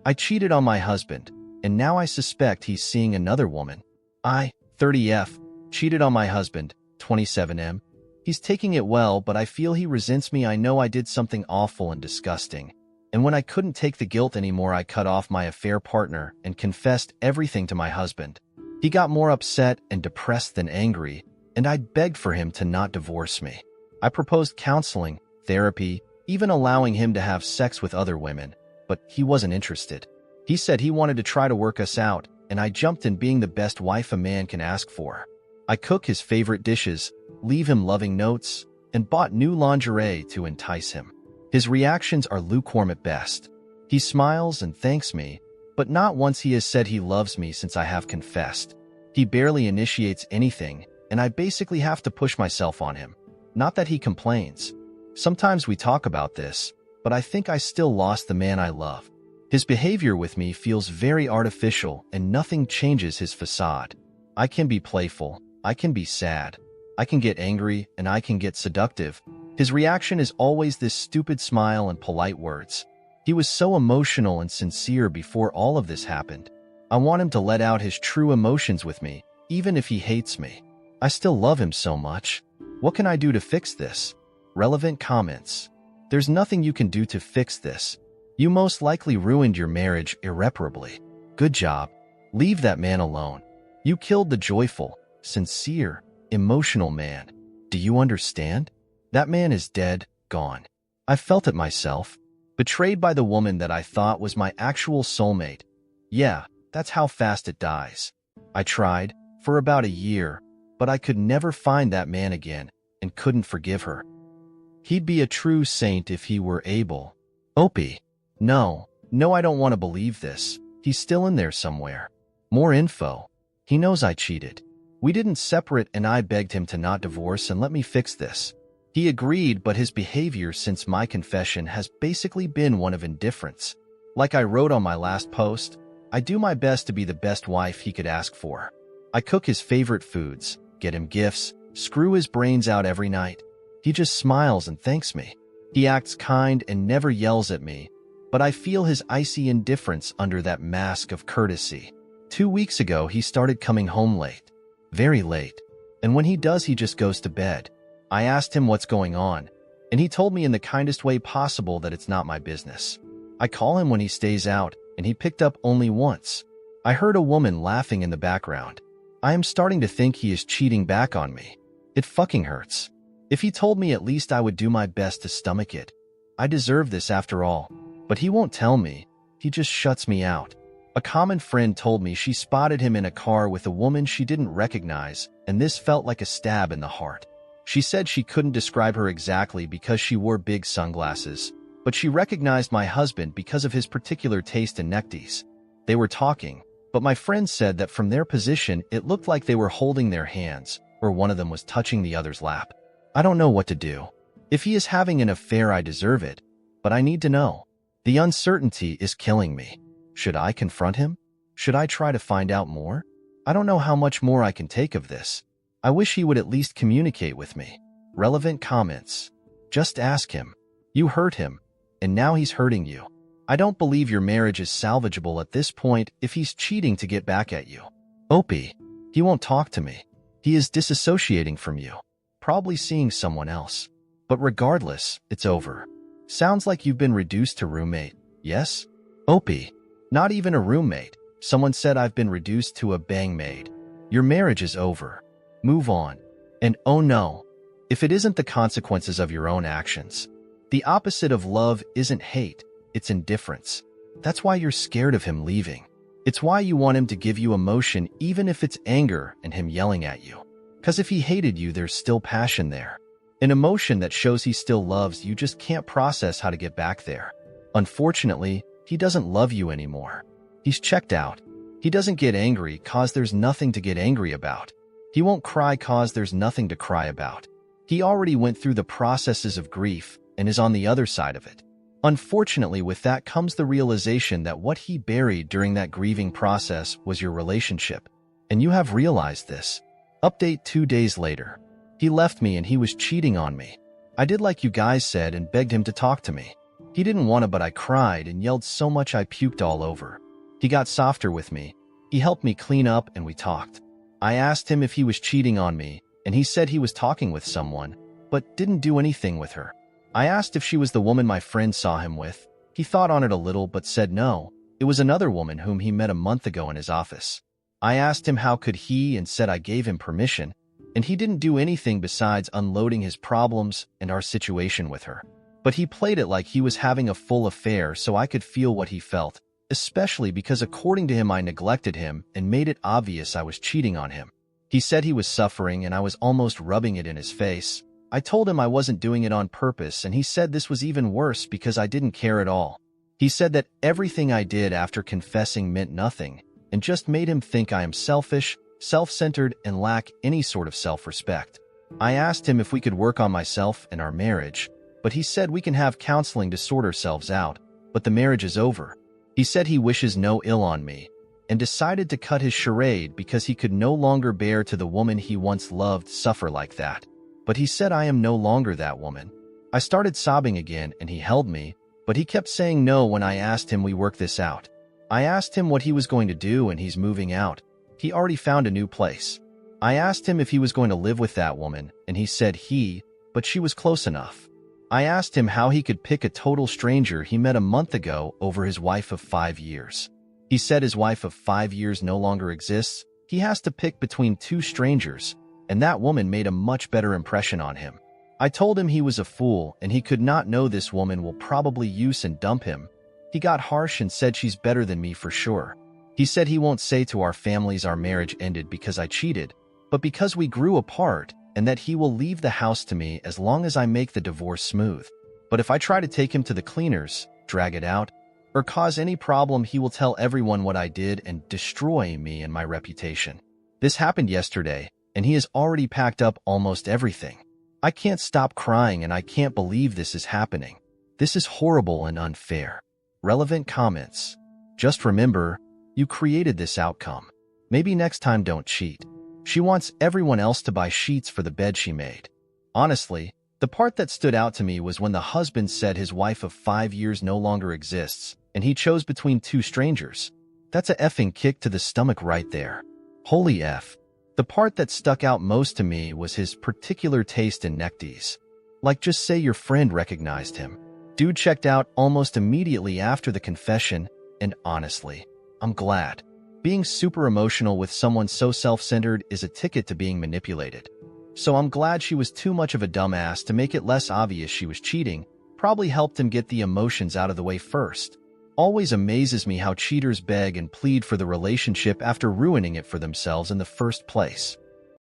I cheated on my husband, and now I suspect he's seeing another woman. I, 30F, cheated on my husband, 27M. He's taking it well, but I feel he resents me. I know I did something awful and disgusting. And when I couldn't take the guilt anymore, I cut off my affair partner and confessed everything to my husband. He got more upset and depressed than angry, and I begged for him to not divorce me. I proposed counseling, therapy, even allowing him to have sex with other women, but he wasn't interested. He said he wanted to try to work us out, and I jumped in, being the best wife a man can ask for. I cook his favorite dishes, leave him loving notes, and bought new lingerie to entice him. His reactions are lukewarm at best. He smiles and thanks me, but not once he has said he loves me since I have confessed. He barely initiates anything, and I basically have to push myself on him. Not that he complains. Sometimes we talk about this, but I think I still lost the man I love. His behavior with me feels very artificial, and nothing changes his facade. I can be playful, I can be sad, I can get angry, and I can get seductive. His reaction is always this stupid smile and polite words. He was so emotional and sincere before all of this happened. I want him to let out his true emotions with me, even if he hates me. I still love him so much. What can I do to fix this? Relevant comments. There's nothing you can do to fix this. You most likely ruined your marriage irreparably. Good job. Leave that man alone. You killed the joyful, sincere, emotional man. Do you understand? That man is dead, gone. I felt it myself. Betrayed by the woman that I thought was my actual soulmate. Yeah, that's how fast it dies. I tried, for about a year, but I could never find that man again, and couldn't forgive her. He'd be a true saint if he were able. Opie. No, I don't want to believe this. He's still in there somewhere. More info. He knows I cheated. We didn't separate, and I begged him to not divorce and let me fix this. He agreed, but his behavior since my confession has basically been one of indifference. Like I wrote on my last post, I do my best to be the best wife he could ask for. I cook his favorite foods, get him gifts, screw his brains out every night. He just smiles and thanks me. He acts kind and never yells at me, but I feel his icy indifference under that mask of courtesy. 2 weeks ago, he started coming home late. Very late. And when he does, he just goes to bed. I asked him what's going on, and he told me in the kindest way possible that it's not my business. I call him when he stays out, and he picked up only once. I heard a woman laughing in the background. I am starting to think he is cheating back on me. It fucking hurts. If he told me, at least I would do my best to stomach it. I deserve this after all. But he won't tell me. He just shuts me out. A common friend told me she spotted him in a car with a woman she didn't recognize, and this felt like a stab in the heart. She said she couldn't describe her exactly because she wore big sunglasses, but she recognized my husband because of his particular taste in neckties. They were talking, but my friend said that from their position, it looked like they were holding their hands, or one of them was touching the other's lap. I don't know what to do. If he is having an affair, I deserve it, but I need to know. The uncertainty is killing me. Should I confront him? Should I try to find out more? I don't know how much more I can take of this. I wish he would at least communicate with me. Relevant comments. Just ask him. You hurt him, and now he's hurting you. I don't believe your marriage is salvageable at this point if he's cheating to get back at you. Opie. He won't talk to me. He is disassociating from you. Probably seeing someone else. But regardless, it's over. Sounds like you've been reduced to roommate. Yes? Opie. Not even a roommate. Someone said I've been reduced to a bangmaid. Your marriage is over. Move on. And oh no, if it isn't the consequences of your own actions. The opposite of love isn't hate, it's indifference. That's why you're scared of him leaving. It's why you want him to give you emotion even if it's anger and him yelling at you. Because if he hated you, there's still passion there. An emotion that shows he still loves you, just can't process how to get back there. Unfortunately, he doesn't love you anymore. He's checked out. He doesn't get angry cause there's nothing to get angry about. He won't cry cause there's nothing to cry about. He already went through the processes of grief and is on the other side of it. Unfortunately, with that comes the realization that what he buried during that grieving process was your relationship. And you have realized this. Update 2 days later. He left me and he was cheating on me. I did like you guys said and begged him to talk to me. He didn't want to, but I cried and yelled so much I puked all over. He got softer with me. He helped me clean up and we talked. I asked him if he was cheating on me, and he said he was talking with someone, but didn't do anything with her. I asked if she was the woman my friend saw him with. He thought on it a little but said no. It was another woman whom he met a month ago in his office. I asked him how could he and said I gave him permission, and he didn't do anything besides unloading his problems and our situation with her. But he played it like he was having a full affair so I could feel what he felt, especially because according to him I neglected him and made it obvious I was cheating on him. He said he was suffering and I was almost rubbing it in his face. I told him I wasn't doing it on purpose and he said this was even worse because I didn't care at all. He said that everything I did after confessing meant nothing and just made him think I am selfish, self-centered, and lack any sort of self-respect. I asked him if we could work on myself and our marriage, but he said we can have counseling to sort ourselves out, but the marriage is over. He said he wishes no ill on me and decided to cut his charade because he could no longer bear to the woman he once loved suffer like that. But he said I am no longer that woman. I started sobbing again and he held me, but he kept saying no when I asked him we work this out. I asked him what he was going to do and he's moving out. He already found a new place. I asked him if he was going to live with that woman and he said but she was close enough. I asked him how he could pick a total stranger he met a month ago over his wife of 5 years. He said his wife of 5 years no longer exists. He has to pick between two strangers, and that woman made a much better impression on him. I told him he was a fool and he could not know this woman will probably use and dump him. He got harsh and said she's better than me for sure. He said he won't say to our families our marriage ended because I cheated, but because we grew apart, and that he will leave the house to me as long as I make the divorce smooth. But if I try to take him to the cleaners, drag it out, or cause any problem, he will tell everyone what I did and destroy me and my reputation. This happened yesterday, and he has already packed up almost everything. I can't stop crying and I can't believe this is happening. This is horrible and unfair. Relevant comments. Just remember, you created this outcome. Maybe next time don't cheat. She wants everyone else to buy sheets for the bed she made. Honestly, the part that stood out to me was when the husband said his wife of 5 years no longer exists, and he chose between two strangers. That's a effing kick to the stomach right there. Holy F. The part that stuck out most to me was his particular taste in neckties. Like just say your friend recognized him. Dude checked out almost immediately after the confession, and honestly, I'm glad. Being super emotional with someone so self-centered is a ticket to being manipulated. So I'm glad she was too much of a dumbass to make it less obvious she was cheating, probably helped him get the emotions out of the way first. Always amazes me how cheaters beg and plead for the relationship after ruining it for themselves in the first place.